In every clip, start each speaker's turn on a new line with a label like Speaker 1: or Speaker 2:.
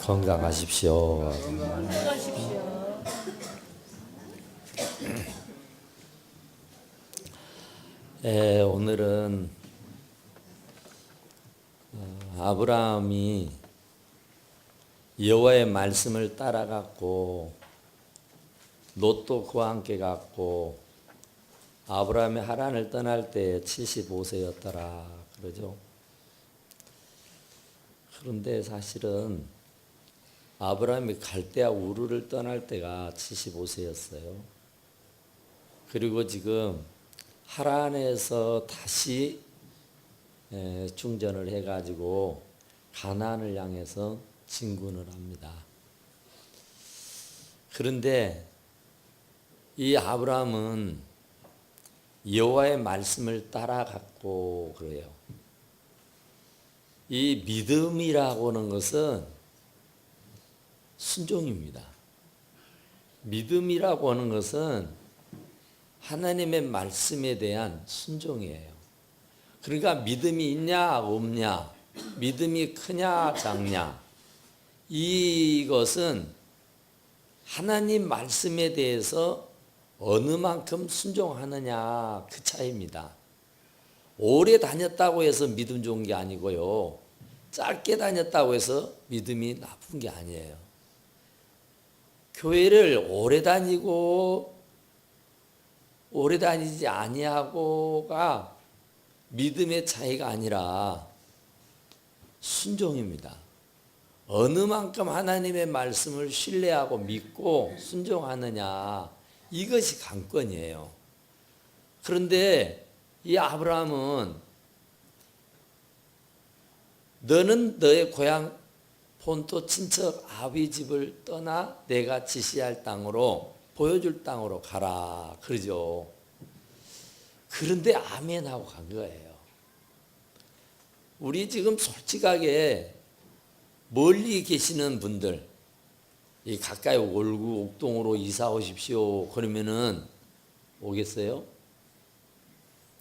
Speaker 1: 건강하십시오.
Speaker 2: 건강하십시오.
Speaker 1: 오늘은 아브라함이 여호와의 말씀을 따라갔고 롯도 그와 함께 갔고 아브라함이 하란을 떠날 때 75세였더라 그러죠. 그런데 사실은 아브라함이 갈대아 우르를 떠날 때가 75세였어요. 그리고 지금 하란에서 다시 중전을 해가지고 가나안을 향해서 진군을 합니다. 그런데 이 아브라함은 여호와의 말씀을 따라갔고 그래요. 이 믿음이라고 하는 것은 순종입니다. 믿음이라고 하는 것은 하나님의 말씀에 대한 순종이에요. 그러니까 믿음이 있냐 없냐, 믿음이 크냐 작냐, 이것은 하나님 말씀에 대해서 어느 만큼 순종하느냐 그 차이입니다. 오래 다녔다고 해서 믿음 좋은 게 아니고요, 짧게 다녔다고 해서 믿음이 나쁜 게 아니에요. 교회를 오래 다니고 오래 다니지 아니하고가 믿음의 차이가 아니라 순종입니다. 어느 만큼 하나님의 말씀을 신뢰하고 믿고 순종하느냐, 이것이 관건이에요. 그런데 이 아브라함은 너는 너의 고향 본토 친척 아비 집을 떠나 내가 지시할 땅으로, 보여줄 땅으로 가라 그러죠. 그런데 아멘 하고 간 거예요. 우리 지금 솔직하게 멀리 계시는 분들, 이 가까이 월구 옥동으로 이사 오십시오 그러면은 오겠어요?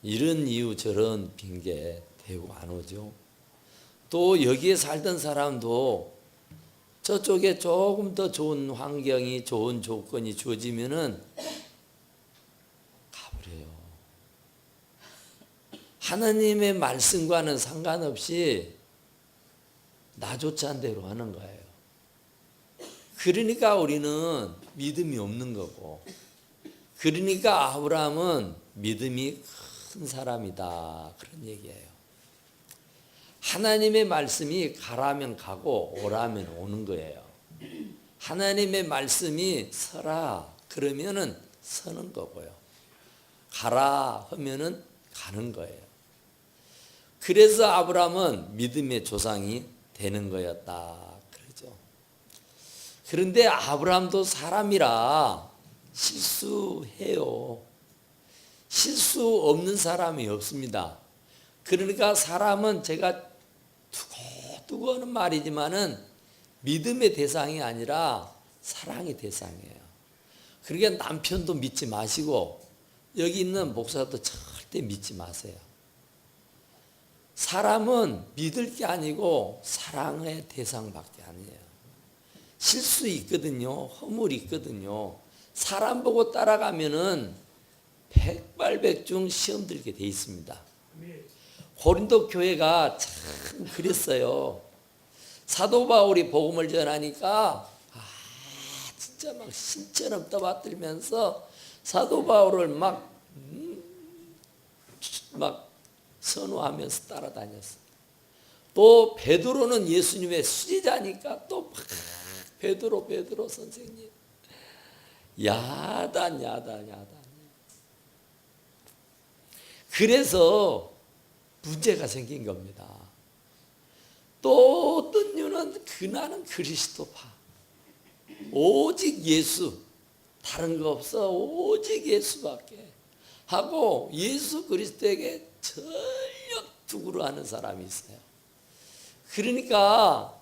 Speaker 1: 이런 이유 저런 핑계 대고 안 오죠. 또 여기에 살던 사람도 저쪽에 조금 더 좋은 환경이, 좋은 조건이 주어지면은 가버려요. 하나님의 말씀과는 상관없이 나 좋자는 대로 하는 거예요. 그러니까 우리는 믿음이 없는 거고, 그러니까 아브라함은 믿음이 큰 사람이다 그런 얘기예요. 하나님의 말씀이 가라면 가고 오라면 오는 거예요. 하나님의 말씀이 서라 그러면은 서는 거고요, 가라 하면은 가는 거예요. 그래서 아브라함은 믿음의 조상이 되는 거였다 그러죠. 그런데 아브라함도 사람이라 실수해요. 실수 없는 사람이 없습니다. 그러니까 사람은 제가 두고 하는 말이지만은 믿음의 대상이 아니라 사랑의 대상이에요. 그러니까 남편도 믿지 마시고 여기 있는 목사도 절대 믿지 마세요. 사람은 믿을 게 아니고 사랑의 대상밖에 아니에요. 실수 있거든요. 허물이 있거든요. 사람 보고 따라가면은 백발백중 시험 들게 돼 있습니다. 고린도 교회가 참 그랬어요. 사도 바울이 복음을 전하니까 진짜 막 신처럼 떠받들면서 사도 바울을 막 선호하면서 따라다녔어요. 또 베드로는 예수님의 수제자니까 또 막 베드로 선생님 야단. 그래서 문제가 생긴 겁니다. 또 어떤 이유는 나는 그리스도파, 오직 예수, 다른 거 없어, 오직 예수밖에 하고 예수 그리스도에게 전력 투구를 하는 사람이 있어요. 그러니까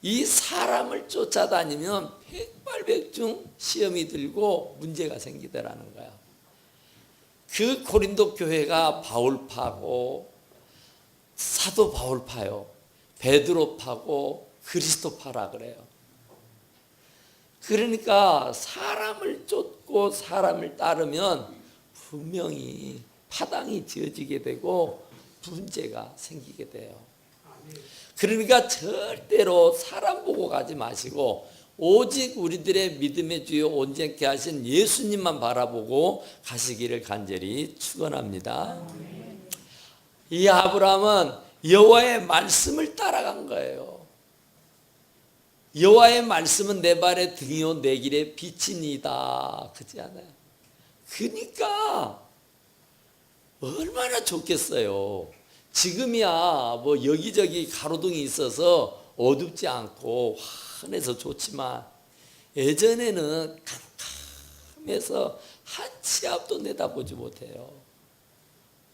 Speaker 1: 이 사람을 쫓아다니면 백발백중 시험이 들고 문제가 생기더라는 거야. 그 고린도 교회가 바울파고 사도 바울파요. 베드로 파고 그리스도 파라 그래요. 그러니까 사람을 쫓고 사람을 따르면 분명히 파당이 지어지게 되고 문제가 생기게 돼요. 그러니까 절대로 사람 보고 가지 마시고 오직 우리들의 믿음의 주요 온전케 하신 예수님만 바라보고 가시기를 간절히 축원합니다. 이 아브라함은 여호와의 말씀을 따라간 거예요. 여호와의 말씀은 내 발의 등이요 내 길의 빛이니이다. 그렇지 않아요? 그러니까 얼마나 좋겠어요. 지금이야 뭐 여기저기 가로등이 있어서 어둡지 않고 환해서 좋지만 예전에는 캄캄해서 한 치 앞도 내다보지 못해요.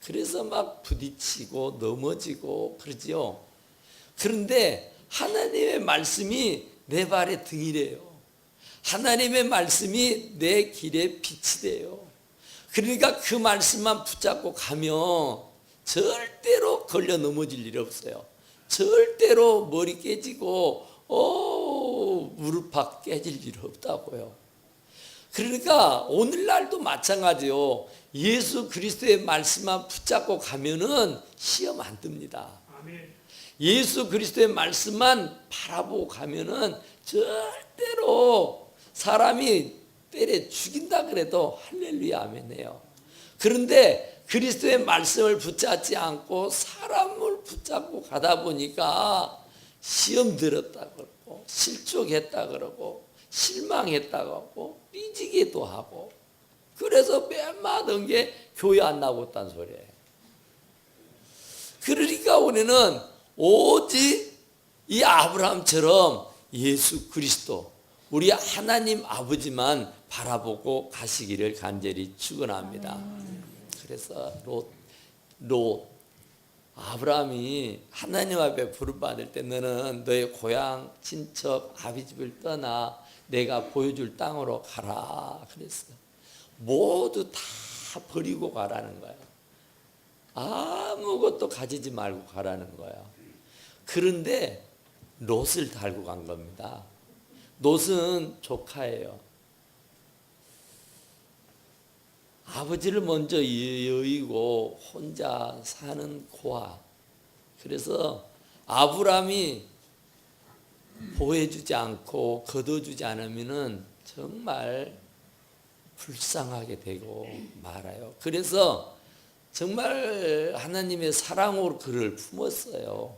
Speaker 1: 그래서 막 부딪히고 넘어지고 그러지요. 그런데 하나님의 말씀이 내 발의 등이래요. 하나님의 말씀이 내 길의 빛이 돼요. 그러니까 그 말씀만 붙잡고 가면 절대로 걸려 넘어질 일이 없어요. 절대로 머리 깨지고 무릎팍 깨질 일이 없다고요. 그러니까 오늘날도 마찬가지요. 예수 그리스도의 말씀만 붙잡고 가면은 시험 안 듭니다. 예수 그리스도의 말씀만 바라보고 가면은 절대로 사람이 때려 죽인다 그래도 할렐루야 아멘해요. 그런데 그리스도의 말씀을 붙잡지 않고 사람을 붙잡고 가다 보니까 시험 들었다 그러고 실족했다 그러고 실망했다 그러고 삐지기도 하고 그래서 맨 많은 게 교회 안 나오겠다는 소리예요. 그러니까 우리는 오직 이 아브라함처럼 예수 그리스도 우리 하나님 아버지만 바라보고 가시기를 간절히 축원합니다. 그래서 아브라함이 하나님 앞에 부름받을 때 너는 너의 고향 친척 아비집을 떠나 내가 보여줄 땅으로 가라 그랬어요. 모두 다 버리고 가라는 거예요. 아무것도 가지지 말고 가라는 거예요. 그런데 롯을 달고 간 겁니다. 롯은 조카예요. 아버지를 먼저 여의고 혼자 사는 고아. 그래서 아브라함이 보호해주지 않고 거둬주지 않으면은 정말 불쌍하게 되고 말아요. 그래서 정말 하나님의 사랑으로 그를 품었어요.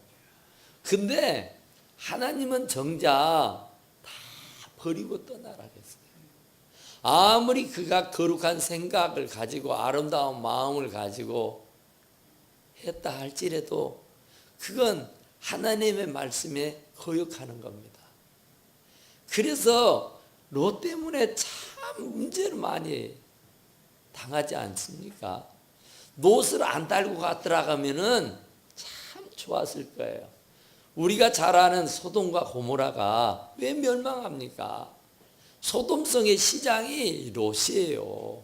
Speaker 1: 근데 하나님은 정작 다 버리고 떠나라 했어요. 아무리 그가 거룩한 생각을 가지고 아름다운 마음을 가지고 했다 할지라도 그건 하나님의 말씀에 거역하는 겁니다. 그래서 롯 때문에 참 문제를 많이 당하지 않습니까? 롯을 안 달고 갔더라가면은 참 좋았을 거예요. 우리가 잘 아는 소돔과 고모라가 왜 멸망합니까? 소돔성의 시장이 롯이에요.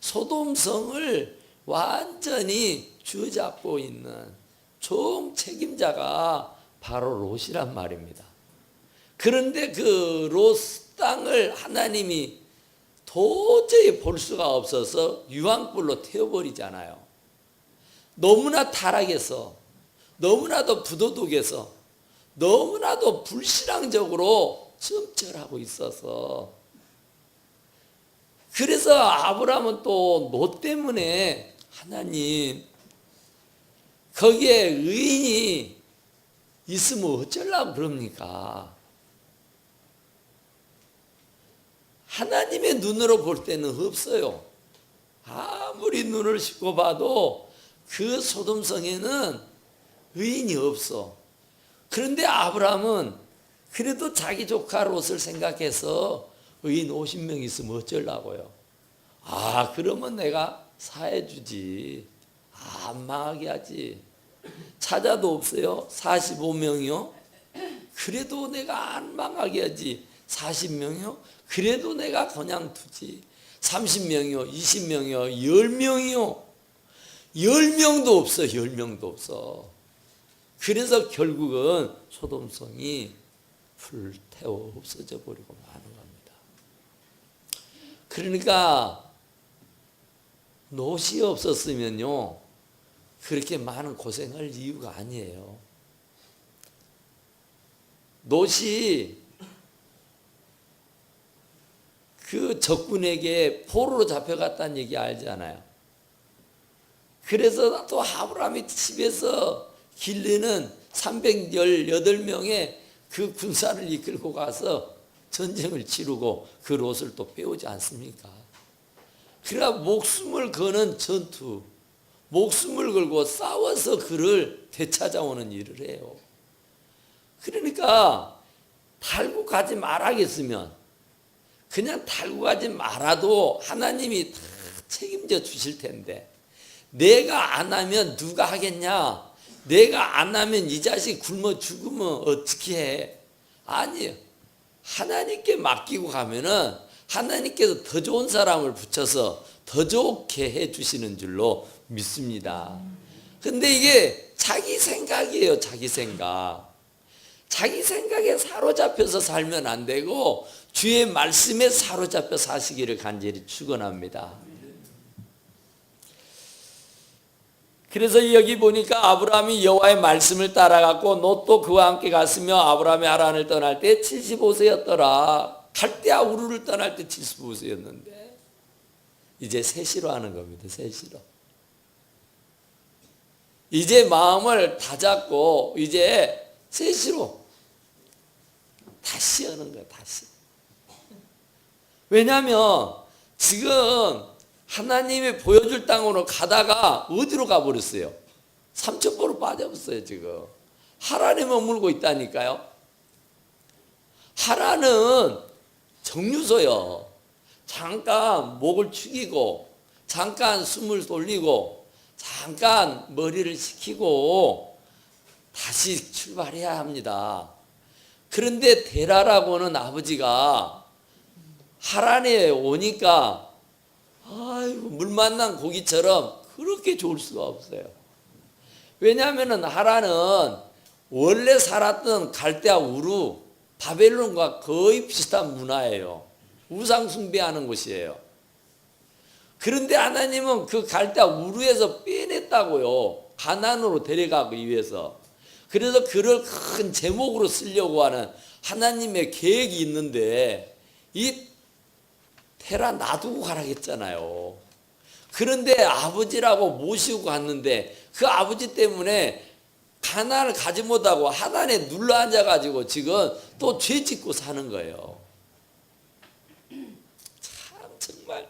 Speaker 1: 소돔성을 완전히 쥐어잡고 있는 총 책임자가 바로 롯이란 말입니다. 그런데 그 롯 땅을 하나님이 도저히 볼 수가 없어서 유황불로 태워버리잖아요. 너무나 타락해서 너무나도 부도덕해서 너무나도 불신앙적으로 점철하고 있어서 그래서 아브라함은 또 롯 때문에 하나님 거기에 의인이 있으면 어쩌려고 그럽니까? 하나님의 눈으로 볼 때는 없어요. 아무리 눈을 씻고 봐도 그 소돔성에는 의인이 없어. 그런데 아브라함은 그래도 자기 조카 롯을 생각해서 의인 50명 있으면 어쩌려고요? 그러면 내가 사해주지. 안 망하게 하지. 찾아도 없어요. 45명이요. 그래도 내가 안 망하게 하지. 40명이요. 그래도 내가 그냥 두지. 30명이요. 20명이요. 10명이요. 10명도 없어. 10명도 없어. 그래서 결국은 소돔성이 불태워 없어져 버리고 마는 겁니다. 그러니까 롯이 없었으면요 그렇게 많은 고생할 이유가 아니에요. 롯이 그 적군에게 포로로 잡혀갔다는 얘기 알잖아요. 그래서 또 아브라함이 집에서 길르는 318명의 그 군사를 이끌고 가서 전쟁을 치르고 그 롯을 또 빼오지 않습니까? 그러니까 목숨을 거는 전투, 목숨을 걸고 싸워서 그를 되찾아오는 일을 해요. 그러니까 달고 가지 말아겠으면 그냥 달고 가지 말아도 하나님이 다 책임져 주실 텐데 내가 안 하면 누가 하겠냐? 내가 안 하면 이 자식 굶어 죽으면 어떻게 해? 아니에요. 하나님께 맡기고 가면은 하나님께서 더 좋은 사람을 붙여서 더 좋게 해 주시는 줄로 믿습니다. 근데 이게 자기 생각이에요. 자기 생각. 자기 생각에 사로잡혀서 살면 안 되고 주의 말씀에 사로잡혀 사시기를 간절히 축원합니다. 그래서 여기 보니까 아브라함이 여호와의 말씀을 따라갔고 롯도 그와 함께 갔으며 아브라함이 하란을 떠날 때 75세였더라. 갈대아 우르를 떠날 때 75세였는데 이제 세시로 하는 겁니다. 세시로. 이제 마음을 다잡고 이제 세시로 다시 하는 거예요. 다시. 왜냐하면 지금 하나님이 보여줄 땅으로 가다가 어디로 가버렸어요? 삼천포로 빠져버렸어요. 지금 하란에 머물고 있다니까요. 하란은 정류소요. 잠깐 목을 축이고 잠깐 숨을 돌리고 잠깐 머리를 식히고 다시 출발해야 합니다. 그런데 데라라고는 아버지가 하란에 오니까 아이고 물 만난 고기처럼 그렇게 좋을 수가 없어요. 왜냐하면 하란은 원래 살았던 갈대아 우루 바벨론과 거의 비슷한 문화예요. 우상 숭배하는 곳이에요. 그런데 하나님은 그 갈대아 우루에서 빼냈다고요. 가나안으로 데려가기 위해서. 그래서 그를 큰 제목으로 쓰려고 하는 하나님의 계획이 있는데 이 테라 놔두고 가라겠잖아요. 그런데 아버지라고 모시고 갔는데 그 아버지 때문에 가나안을 가지 못하고 하란에 눌러 앉아가지고 지금 또 죄 짓고 사는 거예요. 참 정말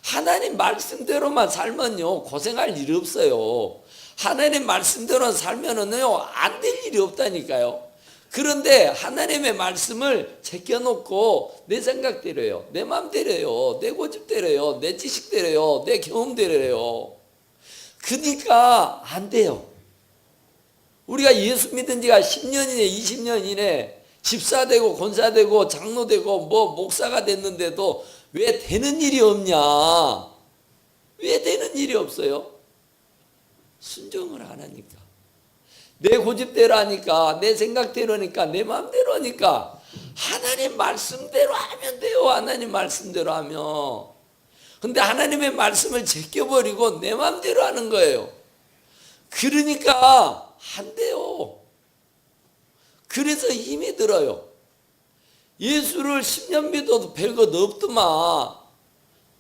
Speaker 1: 하나님 말씀대로만 살면요 고생할 일이 없어요. 하나님 말씀대로 살면은요 안 될 일이 없다니까요. 그런데 하나님의 말씀을 제껴놓고 내 생각대로요, 내 마음대로요, 내 고집대로요, 내 지식대로요, 내 경험대로요. 그러니까 안 돼요. 우리가 예수 믿은 지가 10년이네 20년이네 집사되고 권사되고 장로되고 뭐 목사가 됐는데도 왜 되는 일이 없냐? 왜 되는 일이 없어요? 순종을 안 하니까. 내 고집대로 하니까, 내 생각대로니까, 내 마음대로 하니까 하나님 말씀대로 하면 돼요. 하나님 말씀대로 하면. 근데 하나님의 말씀을 제껴버리고 내 마음대로 하는 거예요. 그러니까 안 돼요. 그래서 힘이 들어요. 예수를 10년 믿어도 별것 없더만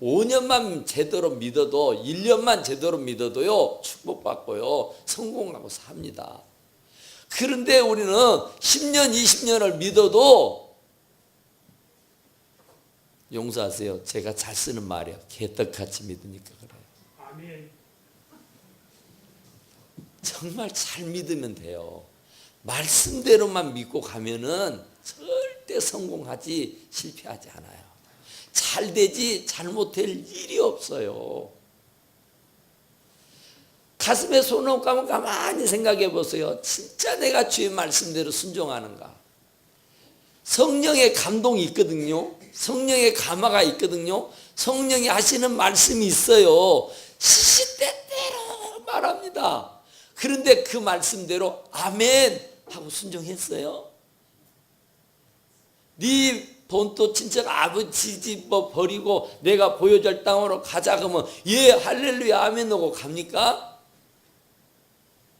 Speaker 1: 5년만 제대로 믿어도 1년만 제대로 믿어도요 축복받고요 성공하고 삽니다. 그런데 우리는 10년 20년을 믿어도 용서하세요. 제가 잘 쓰는 말이에요. 개떡같이 믿으니까 그래요.
Speaker 3: 아멘.
Speaker 1: 정말 잘 믿으면 돼요. 말씀대로만 믿고 가면은 절대 성공하지 실패하지 않아요. 잘 되지 잘못될 일이 없어요. 가슴에 손 얹고 가만히 생각해 보세요. 진짜 내가 주의 말씀대로 순종하는가? 성령의 감동이 있거든요. 성령의 감화가 있거든요. 성령이 하시는 말씀이 있어요. 시시때때로 말합니다. 그런데 그 말씀대로 아멘 하고 순종했어요. 네 본토 친척 아버지 집 뭐 버리고 내가 보여줄 땅으로 가자 그러면 예 할렐루야 아멘 하고 갑니까?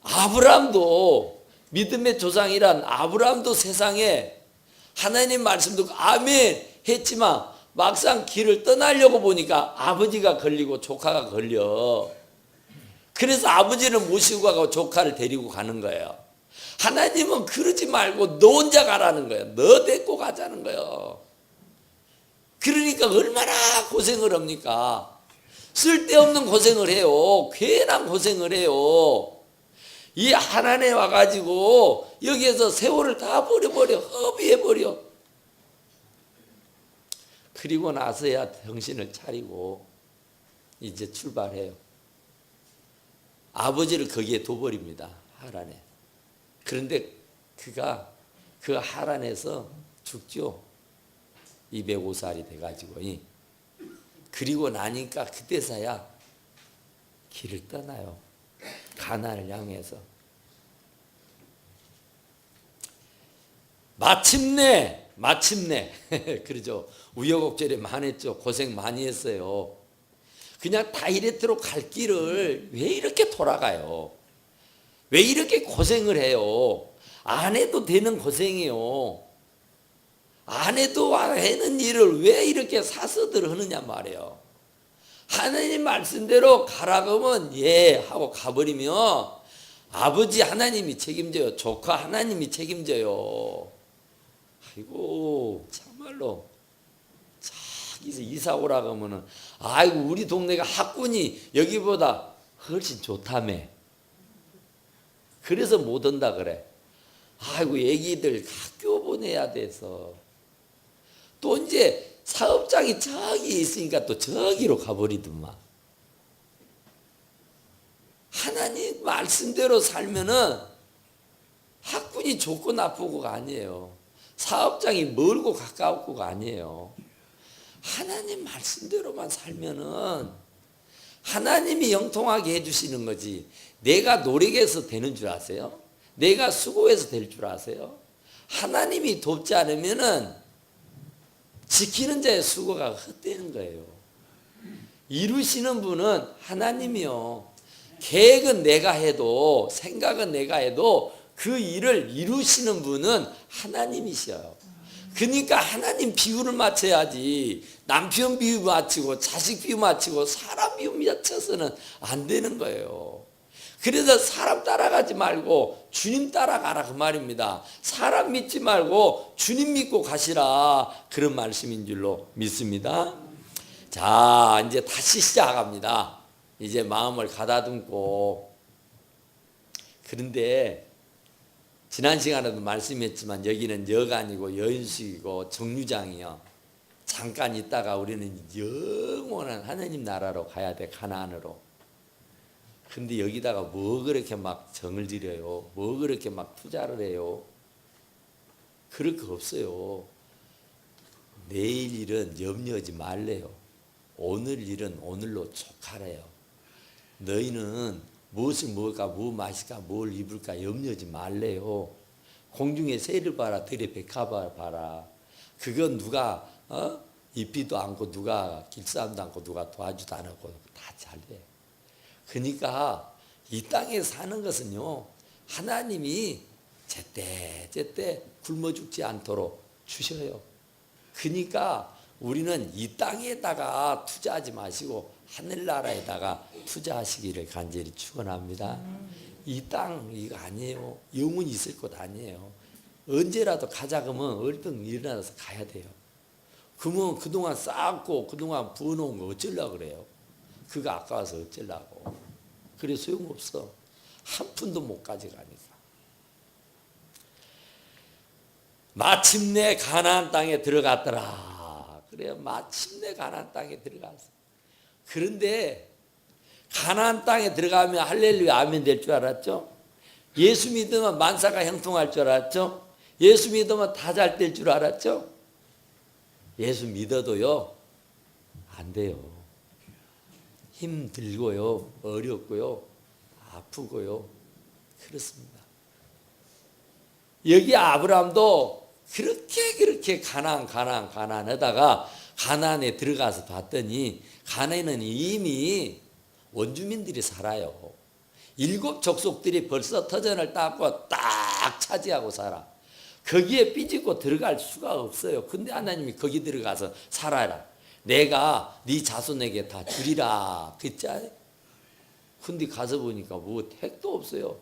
Speaker 1: 아브라함도 믿음의 조상이란 아브라함도 세상에 하나님 말씀 듣고 아멘 했지만 막상 길을 떠나려고 보니까 아버지가 걸리고 조카가 걸려. 그래서 아버지를 모시고 가고 조카를 데리고 가는 거예요. 하나님은 그러지 말고 너 혼자 가라는 거예요. 너 데리고 가자는 거예요. 그러니까 얼마나 고생을 합니까? 쓸데없는 고생을 해요. 괜한 고생을 해요. 이 하나님에 와가지고 여기에서 세월을 다 버려버려. 허비해버려. 그리고 나서야 정신을 차리고 이제 출발해요. 아버지를 거기에 둬버립니다. 하란에. 그런데 그가 그 하란에서 죽죠. 205살이 돼가지고. 그리고 나니까 그때서야 길을 떠나요. 가나안을 향해서. 마침내 그러죠. 우여곡절이 많았죠. 고생 많이 했어요. 그냥 다이렉트로 갈 길을 왜 이렇게 돌아가요? 왜 이렇게 고생을 해요? 안 해도 되는 고생이요. 안 해도 하는 일을 왜 이렇게 사서들 하느냐 말이에요. 하나님 말씀대로 가라고 하면 예 하고 가버리면 아버지 하나님이 책임져요. 조카 하나님이 책임져요. 아이고 참말로 자기서 이사 오라고 하면은 아이고 우리 동네가 학군이 여기보다 훨씬 좋다며. 그래서 못 온다 그래. 아이고 애기들 학교 보내야 돼서. 또 이제 사업장이 저기 있으니까 또 저기로 가버리더만. 하나님 말씀대로 살면은 학군이 좋고 나쁘고가 아니에요. 사업장이 멀고 가까웠고가 아니에요. 하나님 말씀대로만 살면은 하나님이 영통하게 해주시는 거지. 내가 노력해서 되는 줄 아세요? 내가 수고해서 될 줄 아세요? 하나님이 돕지 않으면은 지키는 자의 수고가 헛되는 거예요. 이루시는 분은 하나님이요. 계획은 내가 해도 생각은 내가 해도 그 일을 이루시는 분은 하나님이셔요. 그러니까 하나님 비유를 맞춰야지. 남편 비유 맞추고 자식 비유 맞추고 사람 비유 맞춰서는 안 되는 거예요. 그래서 사람 따라가지 말고 주님 따라가라 그 말입니다. 사람 믿지 말고 주님 믿고 가시라 그런 말씀인 줄로 믿습니다. 자 이제 다시 시작합니다. 이제 마음을 가다듬고. 그런데 지난 시간에도 말씀했지만 여기는 여관이고 여인숙이고 정류장이요. 잠깐 있다가 우리는 영원한 하나님 나라로 가야 돼. 가나안으로. 근데 여기다가 뭐 그렇게 막 정을 들여요? 뭐 그렇게 막 투자를 해요? 그럴 거 없어요. 내일 일은 염려하지 말래요. 오늘 일은 오늘로 족하래요. 너희는 무엇을 먹을까, 뭐 마실까, 뭘 입을까 염려하지 말래요. 공중의 새를 봐라, 들의 백합을 봐라. 그건 누가 입비도 않고 누가 길싸움도 않고 누가 도와주도 안 하고 다 잘해. 그러니까 이 땅에 사는 것은요 하나님이 제때 굶어 죽지 않도록 주셔요. 그러니까 우리는 이 땅에다가 투자하지 마시고 하늘나라에다가 투자하시기를 간절히 축원합니다. 이 땅 이거 아니에요. 영원히 있을 것 아니에요. 언제라도 가자 그러면 얼른 일어나서 가야 돼요. 그러면 그동안 쌓았고 그동안 부어놓은 거 어쩌려고 그래요. 그거 아까워서 어쩌려고. 그래 소용없어. 한 푼도 못 가져가니까. 마침내 가나안 땅에 들어갔더라. 그래요. 마침내 가나안 땅에 들어갔어. 그런데 가나안 땅에 들어가면 할렐루야 아멘 될 줄 알았죠? 예수 믿으면 만사가 형통할 줄 알았죠? 예수 믿으면 다 잘 될 줄 알았죠? 예수 믿어도요 안 돼요. 힘들고요 어렵고요 아프고요 그렇습니다. 여기 아브라함도 그렇게 가난하다가 가나안에 들어가서 봤더니 가나안에는 이미 원주민들이 살아요. 7 족속들이 벌써 터전을 닦고 딱 차지하고 살아. 거기에 삐지고 들어갈 수가 없어요. 근데 하나님이 거기 들어가서 살아라. 내가 네 자손에게 다 주리라. 그랬잖아요. 근데 가서 보니까 뭐 택도 없어요.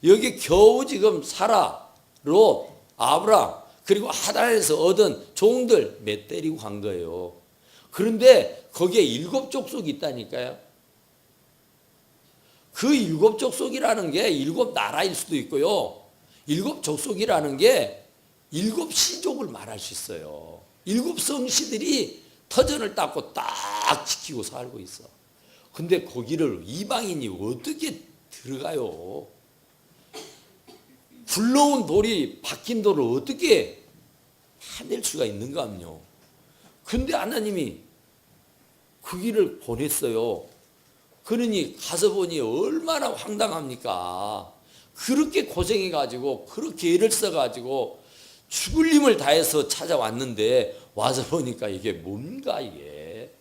Speaker 1: 여기 겨우 지금 사라, 롯, 아브람, 그리고 하단에서 얻은 종들 몇 데리고 간 거예요. 그런데 거기에 7 족속이 있다니까요. 그 7 족속이라는 게 7 나라일 수도 있고요. 7 족속이라는 게 7 시족을 말할 수 있어요. 7 성씨들이 터전을 닦고 딱 지키고 살고 있어. 근데 거기를 이방인이 어떻게 들어가요? 굴러온 돌이 박힌 돌을 어떻게 해낼 수가 있는가 하면요. 근데 하나님이 그 길을 보냈어요. 그러니 가서 보니 얼마나 황당합니까? 그렇게 고생해가지고 그렇게 애를 써가지고 죽을 힘을 다해서 찾아왔는데 와서 보니까 이게 뭔가 이게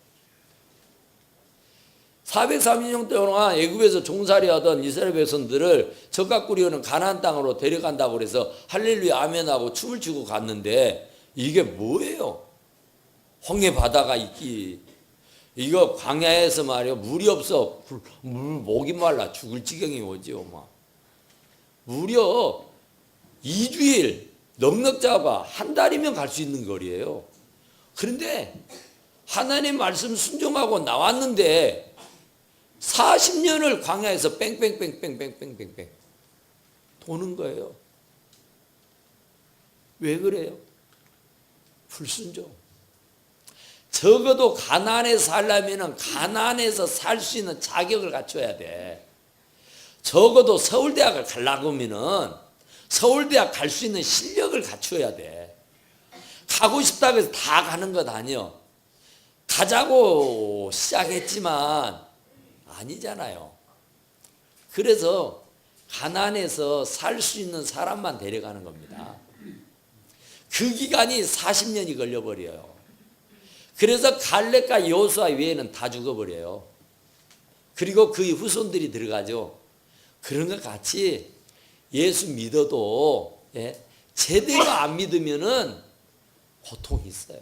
Speaker 1: 430년 동안 애굽에서 종살이하던 이스라엘 백성들을 적각구리오는 가나안 땅으로 데려간다고 그래서 할렐루야 아멘하고 춤을 추고 갔는데 이게 뭐예요? 홍해 바다가 있기 이거 광야에서 말이요 물이 없어 목이 말라 죽을 지경이 오지요. 막 무려 2주일 넉넉자가 한 달이면 갈 수 있는 거리예요. 그런데 하나님 말씀 순종하고 나왔는데 40년을 광야에서 뺑뺑뺑뺑뺑뺑뺑뺑 도는 거예요. 왜 그래요? 불순종. 적어도 가나안에 살려면 가나안에서 살 수 있는 자격을 갖춰야 돼. 적어도 서울대학을 가려고 하면은 서울대학 갈 수 있는 실력을 갖춰야 돼. 가고 싶다고 해서 다 가는 것 아니요. 가자고 시작했지만 아니잖아요. 그래서 가나안에서 살 수 있는 사람만 데려가는 겁니다. 그 기간이 40년이 걸려버려요. 그래서 갈렙과 여호수아 외에는 다 죽어버려요. 그리고 그의 후손들이 들어가죠. 그런 것 같이 예수 믿어도 제대로 안 믿으면은 고통이 있어요.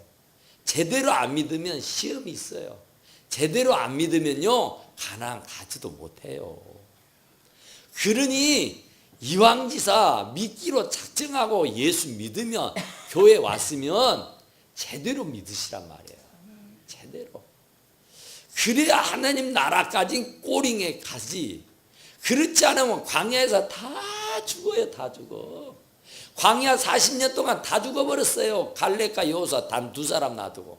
Speaker 1: 제대로 안 믿으면 시험이 있어요. 제대로 안 믿으면요 가나안 가지도 못해요. 그러니 이왕지사 믿기로 작정하고 예수 믿으면 교회 왔으면 제대로 믿으시란 말이에요. 제대로. 그래야 하나님 나라까지 꼬링에 가지. 그렇지 않으면 광야에서 다 죽어요. 다 죽어. 광야 40년 동안 다 죽어버렸어요. 갈렙과 여호수아 단 2사람 놔두고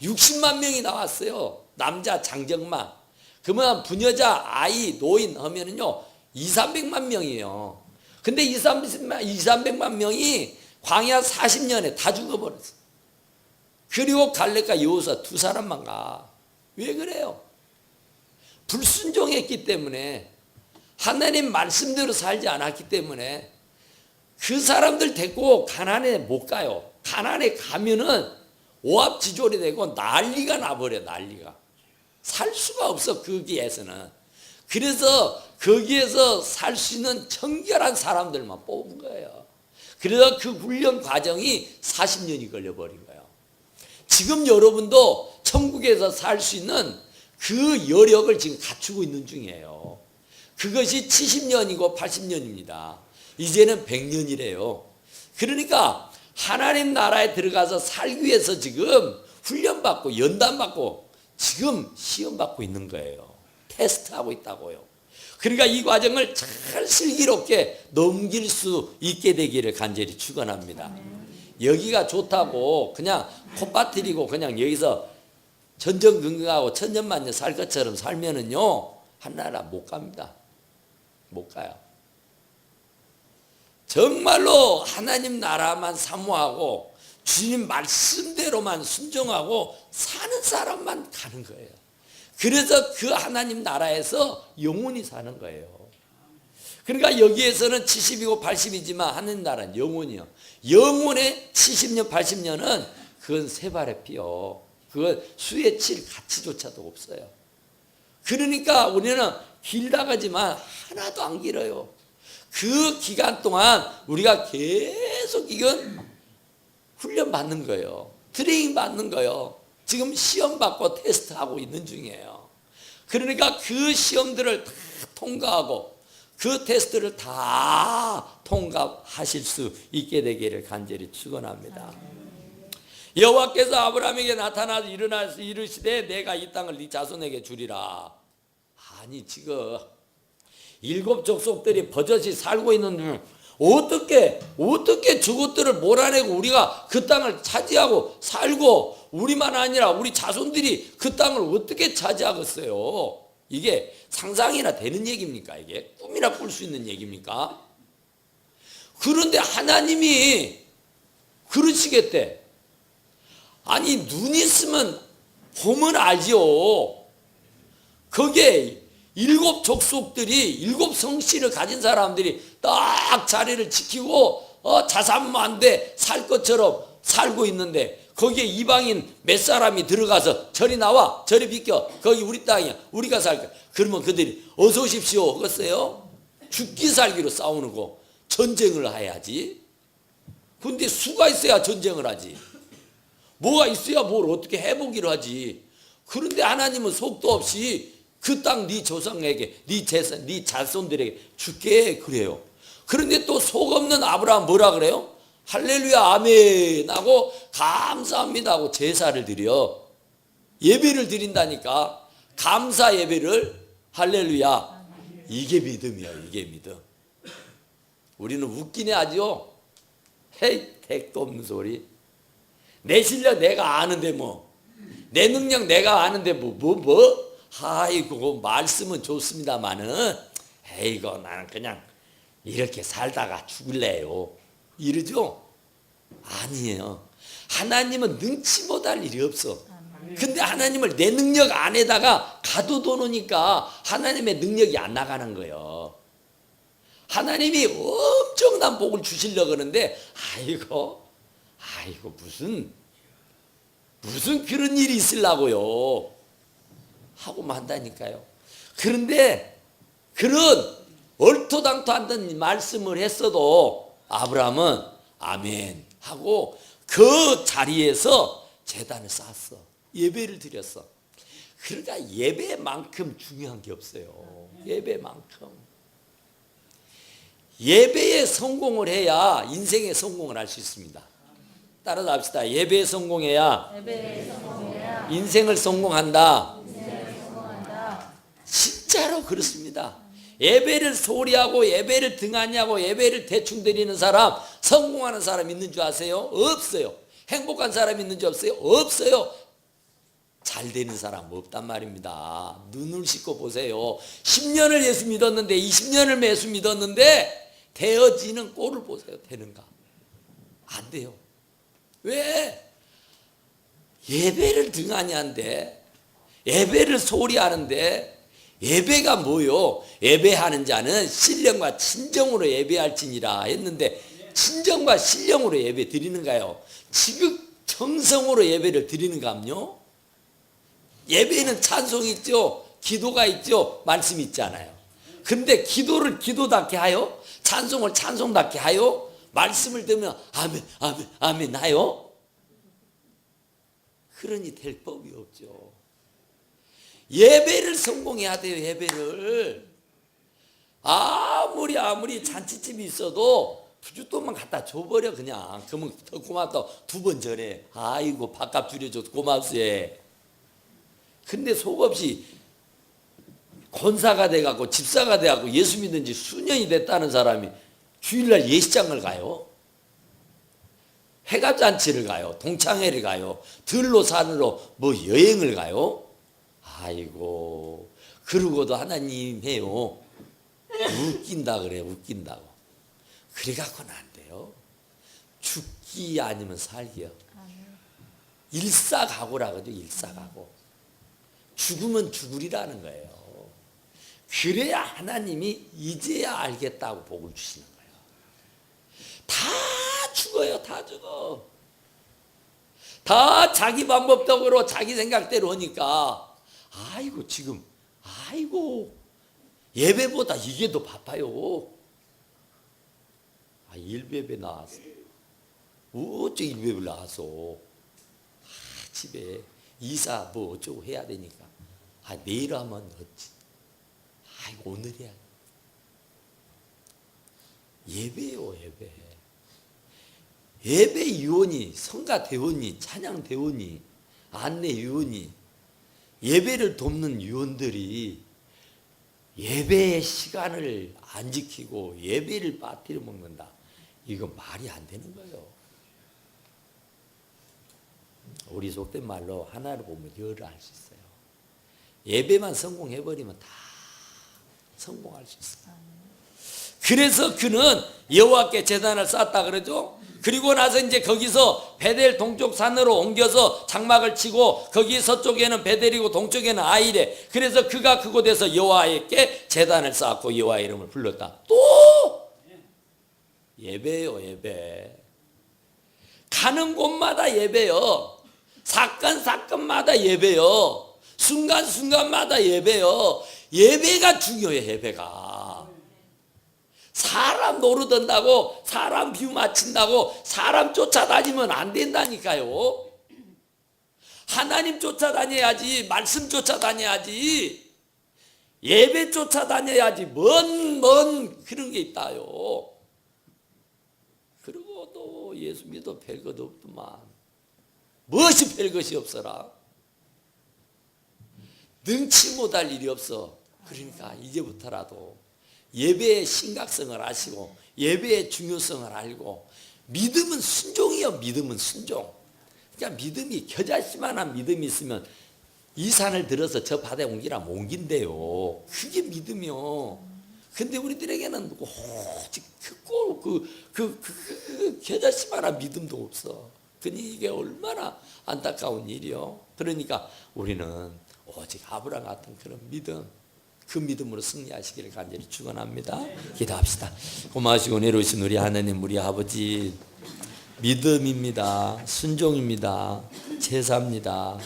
Speaker 1: 60만 명이 나왔어요. 남자 장정만. 그러면 부녀자 아이 노인 하면은요 200~300만 명이에요. 근데 200~300만 명이 광야 40년에 다 죽어버렸어. 그리고 갈렙과 여호수아 2사람만 가. 왜 그래요? 불순종했기 때문에 하나님 말씀대로 살지 않았기 때문에 그 사람들 데리고 가나안에 못 가요. 가나안에 가면은 오합지졸이 되고 난리가 나버려. 난리가. 살 수가 없어 거기에서는. 그래서 거기에서 살 수 있는 청결한 사람들만 뽑은 거예요. 그래서 그 훈련 과정이 40년이 걸려버린 거예요. 지금 여러분도 천국에서 살 수 있는 그 여력을 지금 갖추고 있는 중이에요. 그것이 70년이고 80년입니다. 이제는 100년이래요. 그러니까 하나님 나라에 들어가서 살기 위해서 지금 훈련받고 연단받고 지금 시험받고 있는 거예요. 테스트하고 있다고요. 그러니까 이 과정을 잘 슬기롭게 넘길 수 있게 되기를 간절히 축원합니다. 여기가 좋다고 그냥 콧바트리고 그냥 여기서 전전긍긍하고 천년만년 살 것처럼 살면은요 한 나라 못 갑니다. 못 가요. 정말로 하나님 나라만 사모하고 주님 말씀대로만 순종하고 사는 사람만 가는 거예요. 그래서 그 하나님 나라에서 영원히 사는 거예요. 그러니까 여기에서는 70이고 80이지만 하는 나라는 영혼이요. 영혼의 70년, 80년은 그건 세 발의 피요. 그건 수에 칠 가치조차도 없어요. 그러니까 우리는 길다가지만 하나도 안 길어요. 그 기간 동안 우리가 계속 이건 훈련 받는 거예요. 트레이닝 받는 거예요. 지금 시험 받고 테스트하고 있는 중이에요. 그러니까 그 시험들을 다 통과하고 그 테스트를 다 통과하실 수 있게 되기를 간절히 축원합니다. 여호와께서 아브라함에게 나타나서 일어나서 이르시되 내가 이 땅을 네 자손에게 주리라. 아니 지금 7 족속들이 버젓이 살고 있는 어떻게 저것들을 몰아내고 우리가 그 땅을 차지하고 살고 우리만 아니라 우리 자손들이 그 땅을 어떻게 차지하겠어요? 이게 상상이나 되는 얘기입니까? 이게 꿈이나 꿀 수 있는 얘기입니까? 그런데 하나님이 그러시겠대. 아니 눈 있으면 보면 알지요. 거기에 7 족속들이 7 성씨를 가진 사람들이 딱 자리를 지키고 자산만 돼 살 것처럼 살고 있는데 거기에 이방인 몇 사람이 들어가서 저리 나와 저리 비켜 거기 우리 땅이야 우리가 살 거야. 그러면 그들이 어서 오십시오 하겠어요? 죽기 살기로 싸우는 거 전쟁을 해야지. 근데 수가 있어야 전쟁을 하지. 뭐가 있어야 뭘 어떻게 해보기로 하지. 그런데 하나님은 속도 없이 그 땅 네 조상에게 네 재산 네 자손들에게 줄게 그래요. 그런데 또 속 없는 아브라함 뭐라 그래요? 할렐루야 아멘 하고 감사합니다 하고 제사를 드려. 예배를 드린다니까. 감사 예배를 할렐루야. 이게 믿음이야. 이게 믿음. 우리는 웃기네 하죠. 헤이 택도 없는 소리. 내 실력 내가 아는데 뭐 내 능력 내가 아는데 뭐 아이고 말씀은 좋습니다마는 에이고 나는 그냥 이렇게 살다가 죽을래요 이러죠? 아니에요. 하나님은 능치 못할 일이 없어. 근데 하나님을 내 능력 안에다가 가둬놓으니까 하나님의 능력이 안 나가는 거예요. 하나님이 엄청난 복을 주시려고 하는데 아이고 무슨 그런 일이 있으려고요 하고 만다니까요. 그런데 그런 얼토당토 않던 말씀을 했어도 아브라함은 아멘 하고 그 자리에서 제단을 쌓았어. 예배를 드렸어. 그러니까 예배만큼 중요한 게 없어요. 예배만큼. 예배에 성공을 해야 인생에 성공을 할 수 있습니다. 따라서 합시다. 예배에 성공해야 인생을 성공한다. 진짜로 그렇습니다. 예배를 소홀히 하고 예배를 등한히 하고 예배를 대충 드리는 사람 성공하는 사람 있는 줄 아세요? 없어요. 행복한 사람 있는 줄 없어요? 없어요. 잘 되는 사람 없단 말입니다. 눈을 씻고 보세요. 10년을 예수 믿었는데 20년을 예수 믿었는데 되어지는 꼴을 보세요. 되는가? 안 돼요. 왜? 예배를 등한히 한대. 예배를 소홀히 하는데 예배가 뭐요? 예배하는 자는 신령과 진정으로 예배할지니라 했는데 진정과 신령으로 예배 드리는가요? 지극정성으로 예배를 드리는가요? 예배는 찬송이 있죠. 기도가 있죠. 말씀이 있잖아요. 근데 기도를 기도답게 하여? 찬송을 찬송답게 하여? 말씀을 들으면 아멘 아멘 아멘 하여? 그러니 될 법이 없죠. 예배를 성공해야 돼요. 예배를. 아무리 잔치집이 있어도 부주돈만 갖다 줘버려 그냥. 그러면 더 고맙다. 2번 전에 아이고 밥값 줄여줘서 고맙소요. 근데 속없이 권사가 돼갖고 집사가 돼갖고 예수 믿은 지 수년이 됐다는 사람이 주일날 예식장을 가요. 해갑잔치를 가요. 동창회를 가요. 들로 산으로 뭐 여행을 가요. 아이고 그러고도 하나님 해요. 웃긴다 그래. 웃긴다고. 그래갖고는 안 돼요. 죽기 아니면 살기요. 일사각오라 그러죠. 일사각오. 죽으면 죽으리라는 거예요. 그래야 하나님이 이제야 알겠다고 복을 주시는 거예요. 다 죽어요. 다 죽어. 다 자기 방법적으로 자기 생각대로 하니까 아이고 예배보다 이게 더 바빠요. 일배배 나왔어. 어째 일배배 나왔어. 집에 이사 뭐 어쩌고 해야 되니까 내일 하면 어찌. 오늘 해야 예배요. 예배 위원이, 성가 대원이, 찬양 대원이, 안내 위원이, 예배를 돕는 위원들이 예배의 시간을 안 지키고 예배를 빠뜨려 먹는다. 이거 말이 안 되는 거예요. 우리 속된 말로 하나를 보면 열을 알 수 있어요. 예배만 성공해버리면 다 성공할 수 있어요. 그래서 그는 여호와께 제단을 쌓았다 그러죠. 그리고 나서 이제 거기서 베델 동쪽 산으로 옮겨서 장막을 치고 거기 서쪽에는 베델이고 동쪽에는 아이래. 그래서 그가 그곳에서 여호와께 제단을 쌓았고 여호와의 이름을 불렀다. 또 예배요. 예배. 가는 곳마다 예배요. 사건마다 예배요. 순간순간마다 예배요. 예배가 중요해. 예배가. 사람 노릇한다고, 사람 비유 맞춘다고, 사람 쫓아다니면 안 된다니까요. 하나님 쫓아다녀야지, 말씀 쫓아다녀야지, 예배 쫓아다녀야지, 뭔 그런 게 있다요. 그리고 또 예수 믿어 별것 없더만. 무엇이 별것이 없어라. 능치 못할 일이 없어. 그러니까 이제부터라도 예배의 심각성을 아시고 예배의 중요성을 알고 믿음은 순종이요. 믿음은 순종. 그러니까 믿음이 겨자씨만한 믿음이 있으면 이 산을 들어서 저 바다에 옮기라 옮긴대요. 그게 믿음이요. 근데 우리들에게는 오직 그 겨자씨만한 믿음도 없어. 그니 이게 얼마나 안타까운 일이요. 그러니까 우리는 오직 아브라함 같은 그런 믿음, 그 믿음으로 승리하시기를 간절히 축원합니다. 기도합시다. 고마우시고 은혜로우신 우리 하나님, 우리 아버지, 믿음입니다. 순종입니다. 제사입니다.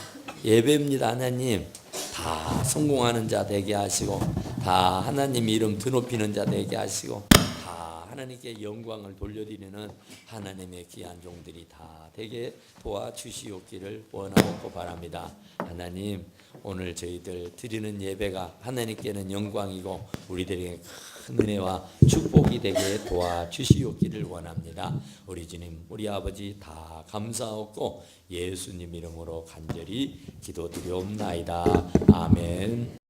Speaker 1: 예배입니다. 하나님, 다 성공하는 자 되게 하시고 다 하나님 이름 드높이는 자 되게 하시고 다 하나님께 영광을 돌려드리는 하나님의 귀한 종들이 다 되게 도와주시옵기를 원하고 바랍니다. 하나님, 오늘 저희들 드리는 예배가 하나님께는 영광이고 우리들에게 큰 은혜와 축복이 되게 도와주시옵기를 원합니다. 우리 주님, 우리 아버지 다 감사하고 예수님 이름으로 간절히 기도드리옵나이다. 아멘.